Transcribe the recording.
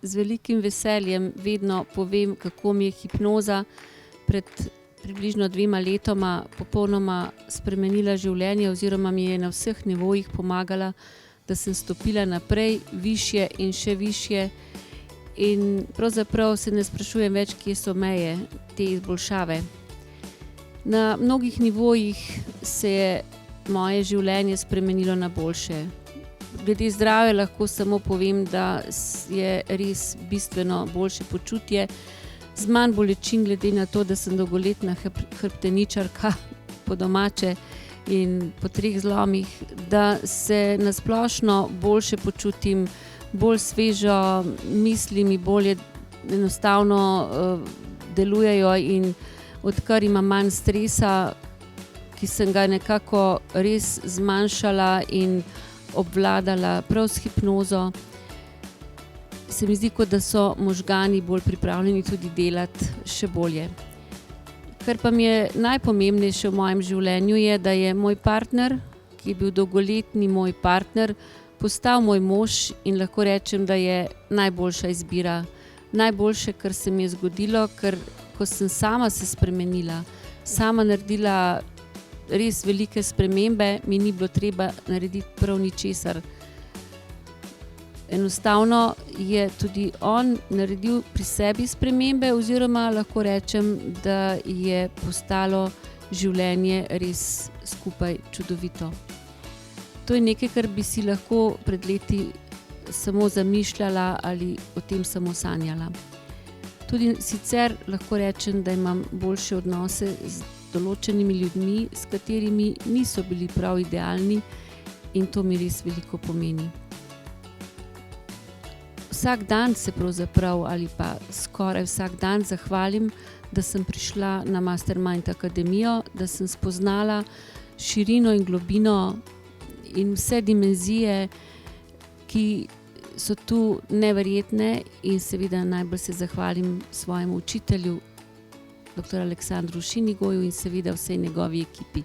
z velikim veseljem vedno povem, kako mi je hipnoza pred približno 2 letoma popolnoma spremenila življenje oziroma mi je na vseh nivojih pomagala, da sem stopila naprej, višje in še višje. In pravzaprav se ne sprašujem več, kje so meje te izboljšave. Na mnogih nivojih se je moje življenje spremenilo na boljše. Glede zdravja lahko samo povem, da je res bistveno boljše počutje, z manj bolečin glede na to, da sem dolgoletna hrbteničarka po domače in po 3 zlomih, da se na splošno boljše počutim, bolj svežo, misli mi bolje enostavno delujejo in odkar imam manj stresa, ki sem ga nekako res zmanjšala in obvladala prav s hipnozo, se mi zdi, kot da so možgani bolj pripravljeni tudi delati še bolje. Kar pa mi je najpomembnejše v mojem življenju je, da je moj partner, ki je bil dolgoletni moj partner, postal moj mož in lahko rečem, da je najboljša izbira. Najboljše, kar se mi je zgodilo, ker ko sem sama se spremenila, sama naredila res velike spremembe, mi ni bilo treba narediti prav ničesar. Enostavno je tudi on naredil pri sebi spremembe oziroma lahko rečem, da je postalo življenje res skupaj čudovito. To je nekaj, kar bi si lahko pred leti samo zamišljala ali o tem samo sanjala. Tudi sicer lahko rečem, da imam boljše odnose z določenimi ljudmi, s katerimi niso bili prav idealni in to mi res veliko pomeni. Vsak dan se pravzaprav ali pa skoraj vsak dan zahvalim, da sem prišla na Mastermind Akademijo, da sem spoznala širino in globino in vse dimenzije, ki so tu neverjetne in seveda najbolj se zahvalim svojemu učitelju, dr. Aleksandru Šinigoju in seveda vsej njegovi ekipi.